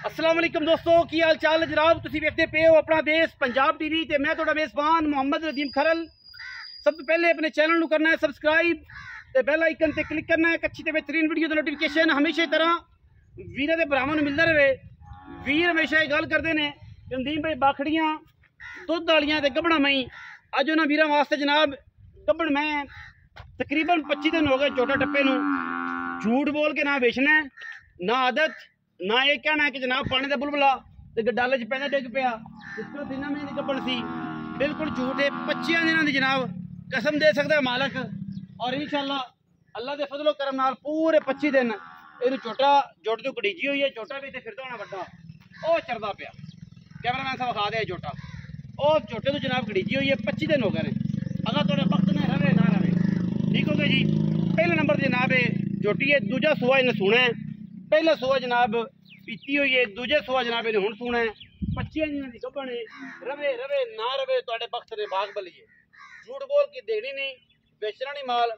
अस्सलाम वालेकुम दोस्तों, की हाल चाल है जनाब। तुसीं वेखदे पे हो अपना देश पंजाब टीवी ते मैं तुहाडा मेज़बान मोहम्मद नदीम खरल। सब तो पहले अपने चैनल नूं करना है सब्सक्राइब ते बेल आइकन ते क्लिक करना है। अच्छी ते बेहतरीन वीडियो दी नोटिफिकेशन हमेशा तरह वीरां दे भरावां नूं मिलदा रहे। वीर हमेशा ये गल करदे ने कि नदीम भाई बाखड़ियां दुध वालियां ते गबड़ा मई अज उन्हां वीरां वास्ते जनाब गबड़ मैं तकरीबन 25 दिन हो गए झोटा टप्पे नूं। झूठ बोल के ना बेचना है ना आदत ना ये कहना है कि जनाब पानी का बुलबुला तो गडाले च पैदा डिग पिया। इसको 3 महीने की गब्बड़ सी, बिल्कुल झूठ है। 25 दिनों की जनाब कसम दे सकता है मालक। और इंशाअल्लाह अल्लाह के फजलो करम नाल पूरे 25 दिन ये झोटा जुट तो कड़ीजी हुई है। झोटा भी फिर होना बड़ा वो चरदा पिया। कैमरामैन साहब खा दिया झोटा और झोटे तो जनाब कड़ीजी हुई है। 25 दिन हो गए हैं। अगर थोड़े वक्त में रवे ना रवे ठीक हो गया जी। पहले नंबर जनाब है झोटी है। दूजा सुआ इन्हें सुना है। पहला सुआ जनाब पीती हुई है। दूजे सुआ जनाब इन्हें हुण सुना है। 25 दिन की गब्बड़ है। रवे रवे ना रवे तुहाडे वक्त ने बाग बलिए। झूठ बोल के देनी नहीं, बेचना नहीं माल।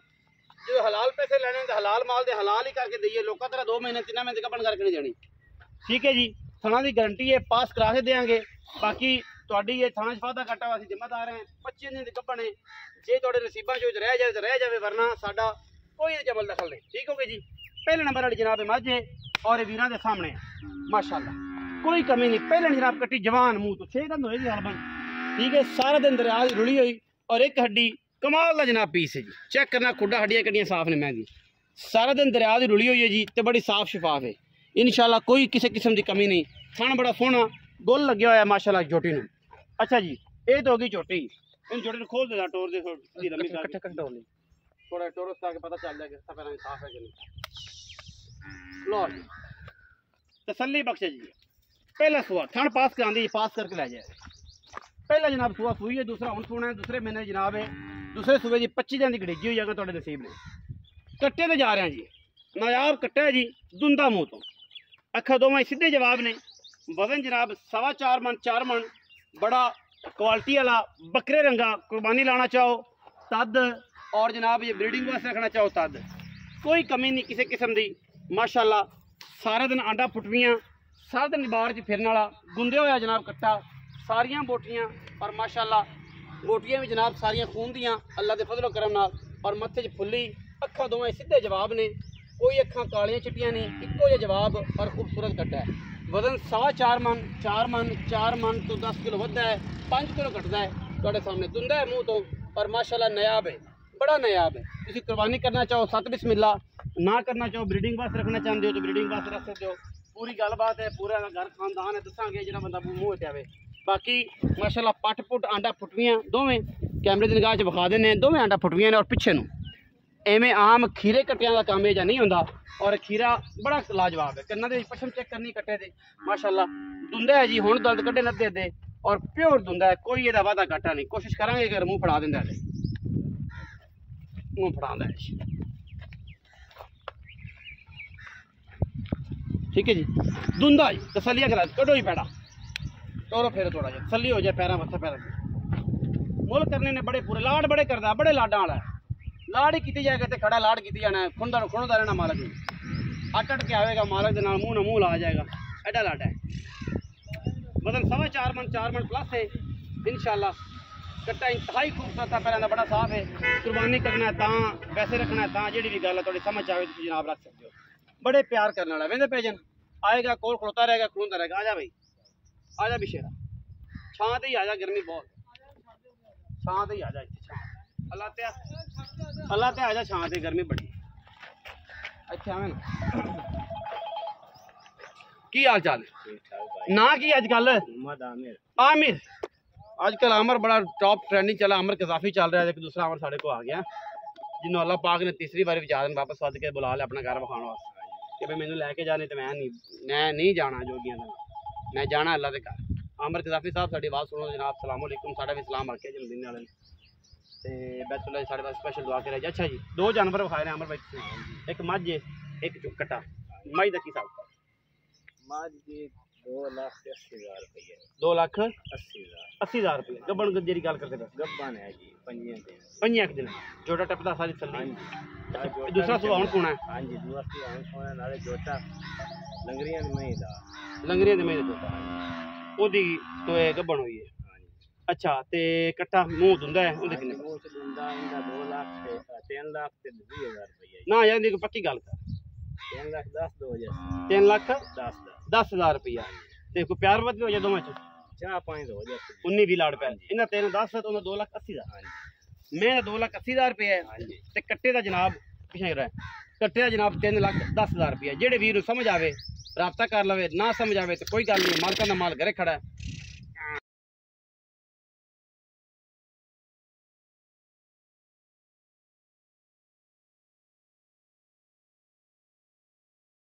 जो हलाल पैसे लेने तो हलाल माल दे हलाल ही करके दईए। लोगों तरह 2 महीने 3 महीने गब्बड़ करके नहीं देनी। ठीक है जी। थाना की गारंटी है, पास करा के देंगे। बाकी तुहाडी ये थाना वादा कट्टा असीं जिम्मेदार हैं। 25 दिन की गब्बड़ है। जे तुहाडे नसीबां चों रह जाए तो रह जाए, वरना साडा कोई जबल दखल नहीं। ठीक हो गया जी। पहले नंबर वाली जनाब मझ है और वीरां दे सामने है माशाअल्लाह, कोई कमी नहीं। पहले जनाब कट्टी जवान मुंह तो 6 दंद होएगी हलबन। ठीक है, सारा दिन दरिया रुली हुई और एक हड्डी कमाल का जनाब पीस है जी। चेक करना खुडा हड्डियां कड्डियां साफ ने महंगी। सारा दिन दरिया की रुली हुई है जी तो बड़ी साफ शफाफ है। इंशाअल्लाह कोई किसी किस्म की कमी नहीं। खाना बड़ा सोहना गोल लगे हुआ है माशाअल्लाह झोटी नूं। अच्छा जी, ये तो होगी झोटी। इन झोटी नूं खोल देना टोर दे थोड़ा टोरस आके पता चल जाएगा सफेद साफ है कि नहीं। लो तसल्ली बख्शे जी। पहला सुआ ठंड पास करांदी पास करके लै जाए। पहला जनाब सुआ सुई है। दूसरा हुण सुना है। दूसरे महीने जनाब है। दूसरे सूबे जी 25 दिन की गड़ीजी हुई है। तुहाडे नसीब ने कट्टे तो जा रहे हैं जी। नायाब कट्टा है जी। दुंदा मुँह तो अखा दोवें सीधे जवाब ने। वजन जनाब 4.25 मन 4 मन बड़ा क्वालिटी वाला बकरे रंगा। कुर्बानी लाना चाहो तद और जनाब ये ब्रीडिंग वास्ते रखना चाहो तद कोई कमी नहीं किसी किस्म की माशाअल्लाह। सारा दिन आंडा फुटवियाँ सारा दिन बाहर च फिरने वाला गुंदे होया जनाब कट्टा। सारियां बोटियां और माशाअल्लाह बोटियां भी जनाब सारियां खून दियां अल्लाह के फजलो करम नाल। और मत्थे च फुल्ली अखा दोवें सीधे जवाब ने। कोई अखा कालियां चिट्टियां नहीं, इक्को जिहा जवाब और खूबसूरत कट्टा है। वजन 4.25 मन 4 मन तो 10 किलो वधदा है। 5 किलो घटदा है। तुहाडे सामने दुंदा है मुँह तो और माशाअल्लाह नयाब है, बड़ा नयाब है। तुसीं कुर्बानी करना चाहो सत बिस्मिल्ला, ना करना चाहो ब्रीडिंग वास्ते रखना चाहते हो तो ब्रीडिंग वास्ते रख सकते हो। पूरी गलबात है, पूरा घर खानदान है। दसांगे जो बंदा मुँह ते आवे। बाकी माशाअल्लाह पट पुट आंडा फुटवियाँ दोवें कैमरे की निगाह च विखा देने। दोवें आंडा फुटवियाँ ने और पिछे नूं एवें आम खीरे कट्टियां का काम यह नहीं होंदा। और खीरा बड़ा लाजवाब है। कन्ना दे पछम चेक करनी कट्टे दे माशाअल्लाह दुंदा है जी। हुण दंद कड्ढे लद्दे दे और प्योर दुंदा है। कोई ये वादा घाटा नहीं। कोशिश करांगे अगर मुँह फड़ा दिंदा है मुँह फड़ांदा है। ठीक है जी। दुंदा जी तसलिया करा कड्डो ही पैड़ा टोरो फिर थोड़ा जिहा तसली हो जाए पैरा मत्था पैरा मुल करने ने बड़े पूरे लाड बड़े करदा बड़े लाडा वाला है। लाड़ ही की जाएगा तो खड़ा लाड़ की जाना है। खुंदा खुणदा रहना मालक में अट के आएगा मालक के नाल मुँह ना मुँह ला जाएगा। एडा लाडा है। मतलब 4.25 मन प्लस है इंशाअल्लाह। कट्टा इंतहाई खूबसूरत है। पैर बड़ा साफ है। कुर्बानी करना है तां पैसे रखना है तां जी भी गल है थोड़ी समझ आए तो जनाब रख सकते हो। बड़े प्यार करने वाला वेंदे पेजन आएगा कोल खलोता रहेगा खलोता रहेगा। आजा भाई आजा भी शेरा छां ते ही आजा। गर्मी बहुत छां ते ही आजा। अल्लाह ते आजा छां ते गर्मी बड़ी। अच्छा आवे ना की हाल चाल ना की अजकल आमिर आजकल अमर बड़ा टॉप ट्रेंडिंग चला। अमर कजाफी चल रहा है। एक दूसरा अमर साढ़े को आ गया जिन्होंने अल्लाह पाक ने तीसरी बार विचार वापस सद के बुला लिया अपना घर विखाने वास्ते कि भाई मैंने लैके जाने तो मैं नहीं जाना जोगियां मैं जाना अल्लाह के घर। अमर कजाफी साहब साड़ी आवाज़ सुनो जनाब। सलाम अलैकुम साढ़ा भी सलाम आके जन्मदिन वाले बैतुल्लाह साढ़े पास स्पेशल दुआ करे। अच्छा जी 2 जानवर विखाए ने अमर भाई। एक मझ एक कट्टा। मझ का की हिसाब मझ जी 2,80,000 रुपये 2 ਲੱਖ 80,000 80,000 रुपये गब्बन गद्दी गल करते बस गब्बन है जी 5 दिन 5 दिन जोटा टपदा सारी हाँ चलदी जी दूसरा सुबह हुन कौन है हाँ जी दूसरा सुबह हुन सोने नाले जोटा लंगरियां में दा लंगरिया दे मेरे जोटा ओदी तो ये गब्बन हुई है हाँ जी अच्छा ते कट्टा मुंह धुंदा है ओदे किन्ने मुंह से दुंदा इंदा 2 लाख से 3 लाख ते 20,000 रुपये ना यार दी पक्की गल कर 3 लाख 10 दो हजार 3 लाख 10 10,000 रुपया ते कोई प्यार वध हो जा दोवां च चाह 5 दो हजार 19 भी लाड़ पे इन्ना 13 10 तो 2,80,000 हाँ जी मैं 2,80,000 रुपये है हाँ जी ते कट्टे दा जनाब पिछे रहा कट्टे दा जनाब 3,10,000 रुपया जेड़े वीर नूं समझ आवे राबता कर लवे ना समझ आवे तो कोई गल नहीं मालकां दा माल घरे खड़ा है